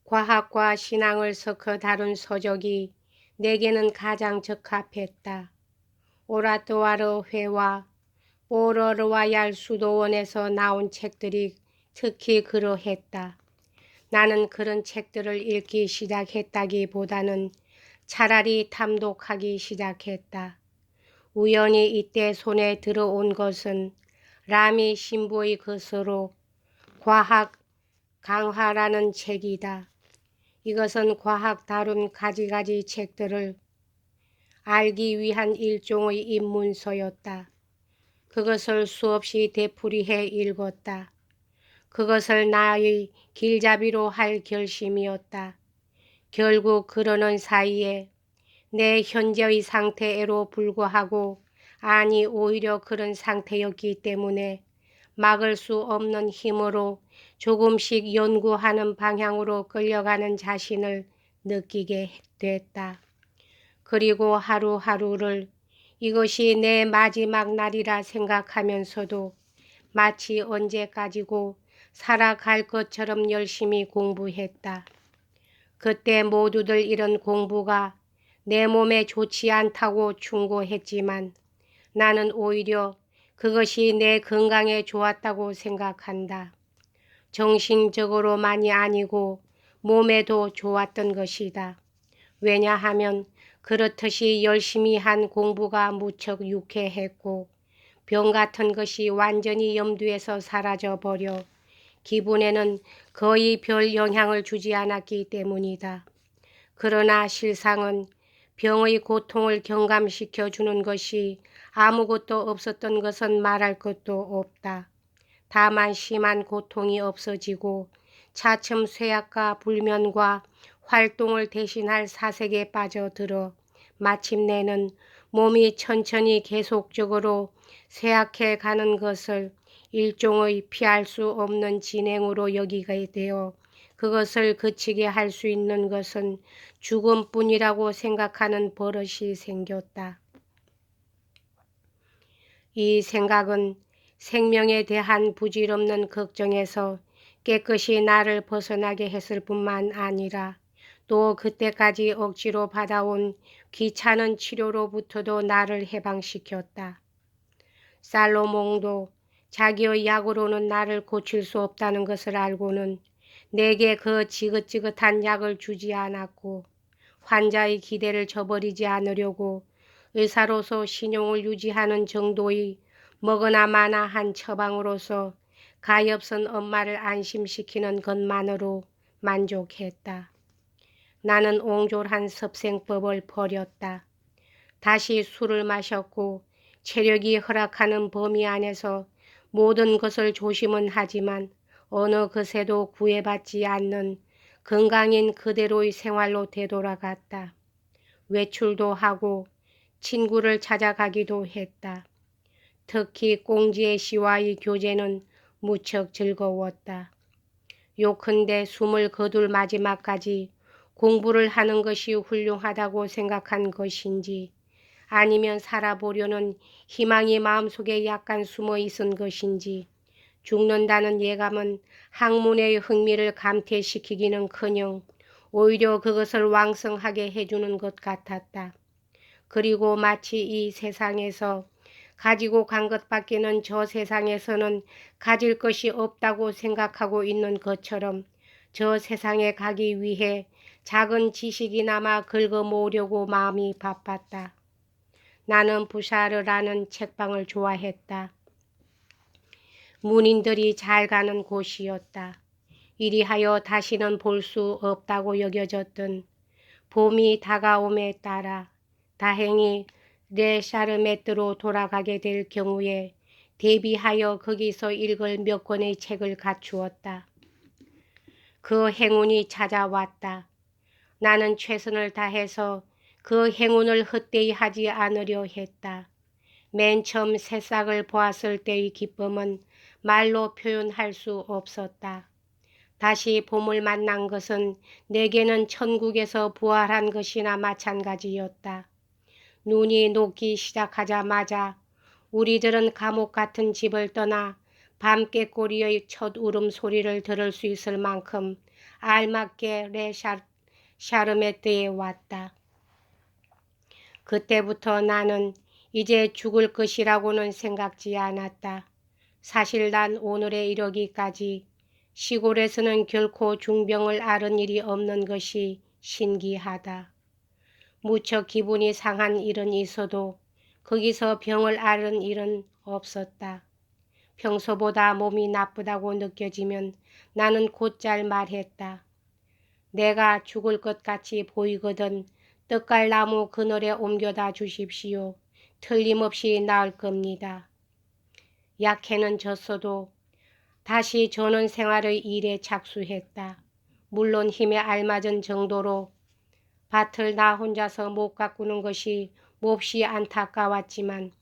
과학과 신앙을 섞어 다룬 서적이 내게는 가장 적합했다. 오라토아르 회와 오러르와얄 수도원에서 나온 책들이 특히 그러했다. 나는 그런 책들을 읽기 시작했다기보다는 차라리 탐독하기 시작했다. 우연히 이때 손에 들어온 것은 라미 신부의 것으로 과학 강화라는 책이다. 이것은 과학 다룬 가지가지 책들을 알기 위한 일종의 입문서였다. 그것을 수없이 되풀이해 읽었다. 그것을 나의 길잡이로 할 결심이었다. 결국 그러는 사이에 내 현재의 상태에로 불과하고 아니 오히려 그런 상태였기 때문에 막을 수 없는 힘으로 조금씩 연구하는 방향으로 끌려가는 자신을 느끼게 됐다. 그리고 하루하루를 이것이 내 마지막 날이라 생각하면서도 마치 언제까지고 살아갈 것처럼 열심히 공부했다. 그때 모두들 이런 공부가 내 몸에 좋지 않다고 충고했지만 나는 오히려 그것이 내 건강에 좋았다고 생각한다. 정신적으로만이 아니고 몸에도 좋았던 것이다. 왜냐하면 그렇듯이 열심히 한 공부가 무척 유쾌했고 병 같은 것이 완전히 염두에서 사라져버려 기분에는 거의 별 영향을 주지 않았기 때문이다. 그러나 실상은 병의 고통을 경감시켜 주는 것이 아무것도 없었던 것은 말할 것도 없다. 다만 심한 고통이 없어지고 차츰 쇠약과 불면과 활동을 대신할 사색에 빠져들어 마침내는 몸이 천천히 계속적으로 쇠약해 가는 것을 일종의 피할 수 없는 진행으로 여기게 되어 그것을 그치게 할 수 있는 것은 죽음뿐이라고 생각하는 버릇이 생겼다. 이 생각은 생명에 대한 부질없는 걱정에서 깨끗이 나를 벗어나게 했을 뿐만 아니라 또 그때까지 억지로 받아온 귀찮은 치료로부터도 나를 해방시켰다. 살로몬도 자기의 약으로는 나를 고칠 수 없다는 것을 알고는 내게 그 지긋지긋한 약을 주지 않았고 환자의 기대를 저버리지 않으려고 의사로서 신용을 유지하는 정도의 먹으나 마나 한 처방으로서 가엾은 엄마를 안심시키는 것만으로 만족했다. 나는 옹졸한 섭생법을 버렸다. 다시 술을 마셨고 체력이 허락하는 범위 안에서 모든 것을 조심은 하지만 어느 것에도 구애받지 않는 건강인 그대로의 생활로 되돌아갔다. 외출도 하고 친구를 찾아가기도 했다. 특히 꽁지의 씨와의 교제는 무척 즐거웠다. 요컨대 숨을 거둘 마지막까지 공부를 하는 것이 훌륭하다고 생각한 것인지 아니면 살아보려는 희망이 마음속에 약간 숨어 있은 것인지 죽는다는 예감은 학문의 흥미를 감퇴시키기는커녕 오히려 그것을 왕성하게 해주는 것 같았다. 그리고 마치 이 세상에서 가지고 간 것밖에는 저 세상에서는 가질 것이 없다고 생각하고 있는 것처럼 저 세상에 가기 위해 작은 지식이나마 긁어 모으려고 마음이 바빴다. 나는 부샤르라는 책방을 좋아했다. 문인들이 잘 가는 곳이었다. 이리하여 다시는 볼 수 없다고 여겨졌던 봄이 다가옴에 따라 다행히 레샤르메트로 돌아가게 될 경우에 대비하여 거기서 읽을 몇 권의 책을 갖추었다. 그 행운이 찾아왔다. 나는 최선을 다해서 그 행운을 헛되이 하지 않으려 했다. 맨 처음 새싹을 보았을 때의 기쁨은 말로 표현할 수 없었다. 다시 봄을 만난 것은 내게는 천국에서 부활한 것이나 마찬가지였다. 눈이 녹기 시작하자마자 우리들은 감옥 같은 집을 떠나 밤 깨꼬리의 첫 울음소리를 들을 수 있을 만큼 알맞게 샤르메트에 왔다. 그때부터 나는 이제 죽을 것이라고는 생각지 않았다. 사실 난 오늘에 이르기까지 시골에서는 결코 중병을 앓은 일이 없는 것이 신기하다. 무척 기분이 상한 일은 있어도 거기서 병을 앓은 일은 없었다. 평소보다 몸이 나쁘다고 느껴지면 나는 곧잘 말했다. 내가 죽을 것 같이 보이거든 떡갈나무 그늘에 옮겨다 주십시오. 틀림없이 나을 겁니다. 약해는 졌어도 다시 전원 생활의 일에 착수했다. 물론 힘에 알맞은 정도로 밭을 나 혼자서 못 가꾸는 것이 몹시 안타까웠지만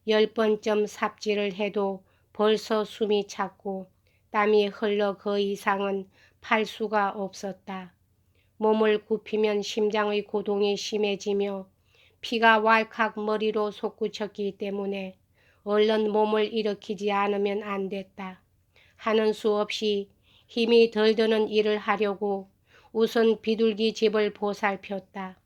10번쯤 삽질을 해도 벌써 숨이 찼고 땀이 흘러 그 이상은 팔 수가 없었다. 몸을 굽히면 심장의 고동이 심해지며 피가 왈칵 머리로 솟구쳤기 때문에 얼른 몸을 일으키지 않으면 안 됐다. 하는 수 없이 힘이 덜 드는 일을 하려고 우선 비둘기 집을 보살폈다.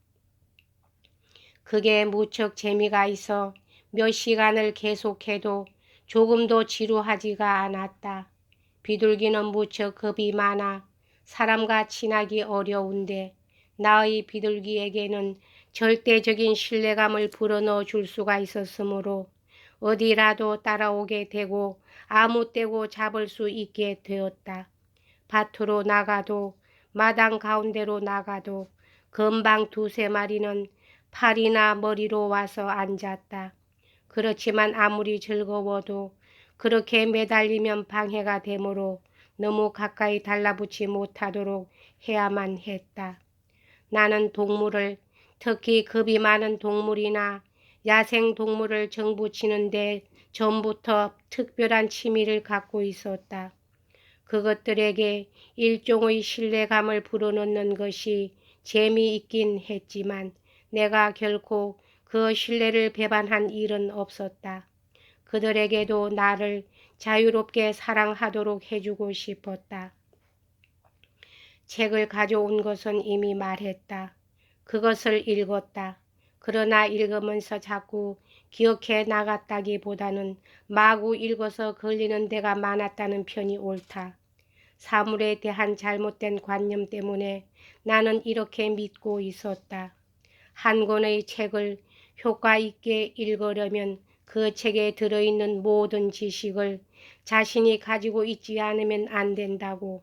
그게 무척 재미가 있어 몇 시간을 계속해도 조금도 지루하지가 않았다. 비둘기는 무척 겁이 많아 사람과 친하기 어려운데 나의 비둘기에게는 절대적인 신뢰감을 불어넣어 줄 수가 있었으므로 어디라도 따라오게 되고 아무 때고 잡을 수 있게 되었다. 밭으로 나가도 마당 가운데로 나가도 금방 두세 마리는 팔이나 머리로 와서 앉았다. 그렇지만 아무리 즐거워도 그렇게 매달리면 방해가 되므로 너무 가까이 달라붙지 못하도록 해야만 했다. 나는 동물을, 특히 겁이 많은 동물이나 야생동물을 정부치는데 전부터 특별한 취미를 갖고 있었다. 그것들에게 일종의 신뢰감을 불어넣는 것이 재미있긴 했지만 내가 결코 그 신뢰를 배반한 일은 없었다. 그들에게도 나를 자유롭게 사랑하도록 해주고 싶었다. 책을 가져온 것은 이미 말했다. 그것을 읽었다. 그러나 읽으면서 자꾸 기억해 나갔다기보다는 마구 읽어서 걸리는 데가 많았다는 편이 옳다. 사물에 대한 잘못된 관념 때문에 나는 이렇게 믿고 있었다. 한 권의 책을 효과 있게 읽으려면 그 책에 들어있는 모든 지식을 자신이 가지고 있지 않으면 안 된다고.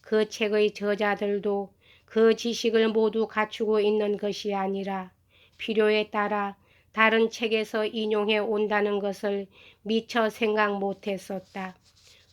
그 책의 저자들도 그 지식을 모두 갖추고 있는 것이 아니라 필요에 따라 다른 책에서 인용해 온다는 것을 미처 생각 못했었다.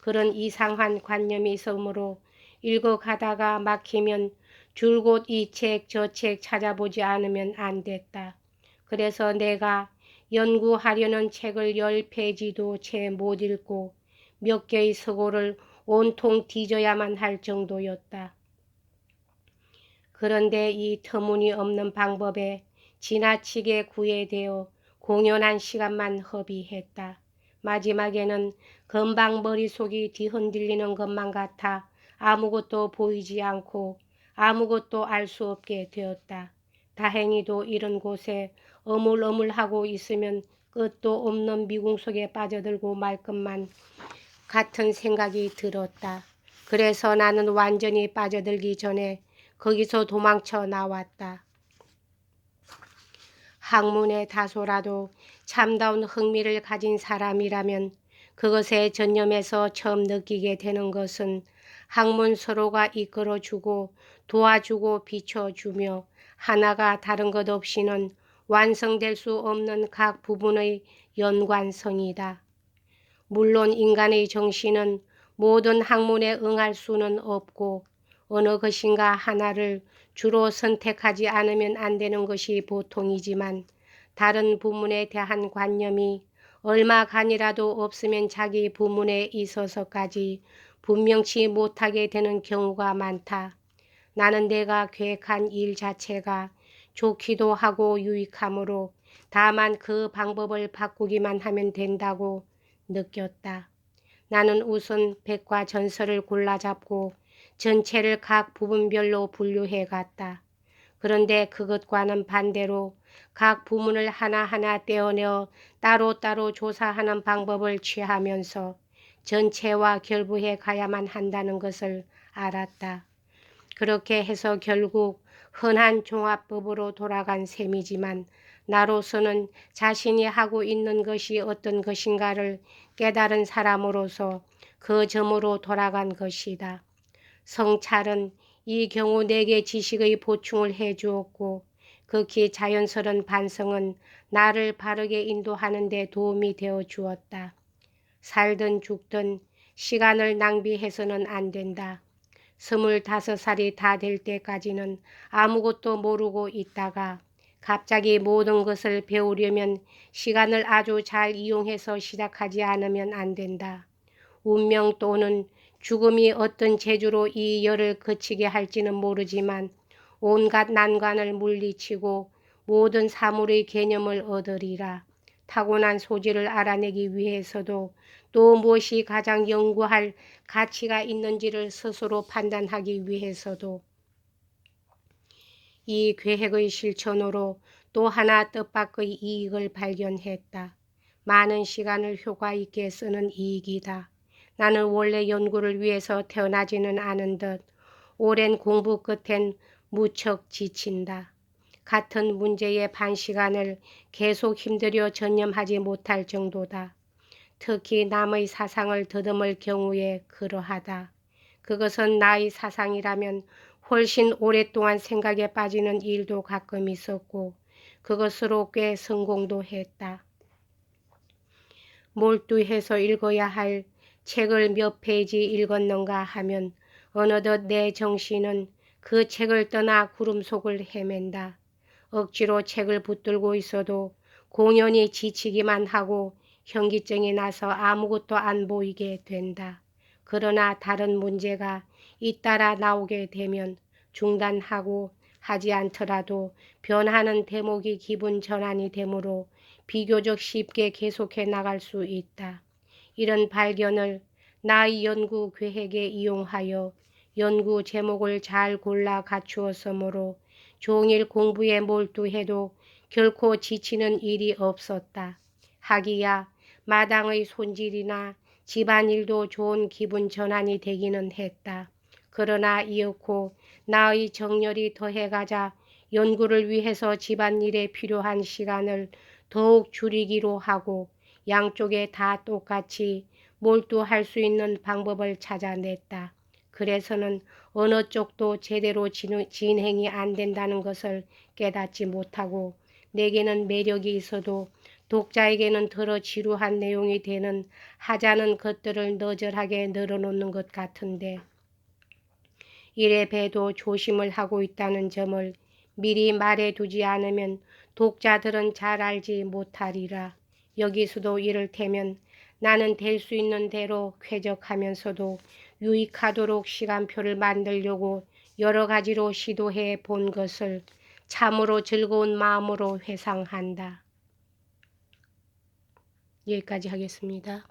그런 이상한 관념이 있으므로 읽어가다가 막히면 줄곧 이 책 저 책 찾아보지 않으면 안 됐다. 그래서 내가 연구하려는 책을 10페이지도 채 못 읽고 몇 개의 서고를 온통 뒤져야만 할 정도였다. 그런데 이 터무니없는 방법에 지나치게 구애되어 공연한 시간만 허비했다. 마지막에는 금방 머릿속이 뒤흔들리는 것만 같아 아무것도 보이지 않고 아무것도 알 수 없게 되었다. 다행히도 이런 곳에 어물어물하고 있으면 끝도 없는 미궁 속에 빠져들고 말 것만 같은 생각이 들었다. 그래서 나는 완전히 빠져들기 전에 거기서 도망쳐 나왔다. 학문에 다소라도 참다운 흥미를 가진 사람이라면 그것에 전념해서 처음 느끼게 되는 것은 학문 서로가 이끌어주고 도와주고 비춰주며 하나가 다른 것 없이는 완성될 수 없는 각 부분의 연관성이다. 물론 인간의 정신은 모든 학문에 응할 수는 없고 어느 것인가 하나를 주로 선택하지 않으면 안 되는 것이 보통이지만 다른 부문에 대한 관념이 얼마간이라도 없으면 자기 부문에 있어서까지 분명치 못하게 되는 경우가 많다. 나는 내가 계획한 일 자체가 좋기도 하고 유익하므로 다만 그 방법을 바꾸기만 하면 된다고 느꼈다. 나는 우선 백과전서를 골라 잡고 전체를 각 부분별로 분류해 갔다. 그런데 그것과는 반대로 각 부문을 하나하나 떼어내어 따로따로 조사하는 방법을 취하면서 전체와 결부해 가야만 한다는 것을 알았다. 그렇게 해서 결국 흔한 종합법으로 돌아간 셈이지만 나로서는 자신이 하고 있는 것이 어떤 것인가를 깨달은 사람으로서 그 점으로 돌아간 것이다. 성찰은 이 경우 내게 지식의 보충을 해 주었고 극히 자연스러운 반성은 나를 바르게 인도하는 데 도움이 되어 주었다. 살든 죽든 시간을 낭비해서는 안 된다. 25살이 다 될 때까지는 아무것도 모르고 있다가 갑자기 모든 것을 배우려면 시간을 아주 잘 이용해서 시작하지 않으면 안 된다. 운명 또는 죽음이 어떤 재주로 이 열을 그치게 할지는 모르지만 온갖 난관을 물리치고 모든 사물의 개념을 얻으리라. 타고난 소질을 알아내기 위해서도 또 무엇이 가장 연구할 가치가 있는지를 스스로 판단하기 위해서도 이 계획의 실천으로 또 하나 뜻밖의 이익을 발견했다. 많은 시간을 효과 있게 쓰는 이익이다. 나는 원래 연구를 위해서 태어나지는 않은 듯 오랜 공부 끝엔 무척 지친다. 같은 문제에 반 시간을 계속 힘들여 전념하지 못할 정도다. 특히 남의 사상을 더듬을 경우에 그러하다. 그것은 나의 사상이라면 훨씬 오랫동안 생각에 빠지는 일도 가끔 있었고 그것으로 꽤 성공도 했다. 몰두해서 읽어야 할 책을 몇 페이지 읽었는가 하면 어느덧 내 정신은 그 책을 떠나 구름 속을 헤맨다. 억지로 책을 붙들고 있어도 공연히 지치기만 하고 현기증이 나서 아무것도 안 보이게 된다. 그러나 다른 문제가 잇따라 나오게 되면 중단하고 하지 않더라도 변하는 대목이 기분 전환이 되므로 비교적 쉽게 계속해 나갈 수 있다. 이런 발견을 나의 연구 계획에 이용하여 연구 제목을 잘 골라 갖추었으므로 종일 공부에 몰두해도 결코 지치는 일이 없었다. 하기야 마당의 손질이나 집안일도 좋은 기분 전환이 되기는 했다. 그러나 이윽고 나의 정열이 더해가자 연구를 위해서 집안일에 필요한 시간을 더욱 줄이기로 하고 양쪽에 다 똑같이 몰두할 수 있는 방법을 찾아냈다. 그래서는 어느 쪽도 제대로 진행이 안 된다는 것을 깨닫지 못하고 내게는 매력이 있어도 독자에게는 더러 지루한 내용이 되는 하자는 것들을 너절하게 늘어놓는 것 같은데 이래 봬도 조심을 하고 있다는 점을 미리 말해두지 않으면 독자들은 잘 알지 못하리라. 여기서도 이를테면 나는 될 수 있는 대로 쾌적하면서도 유익하도록 시간표를 만들려고 여러 가지로 시도해 본 것을 참으로 즐거운 마음으로 회상한다. 여기까지 하겠습니다.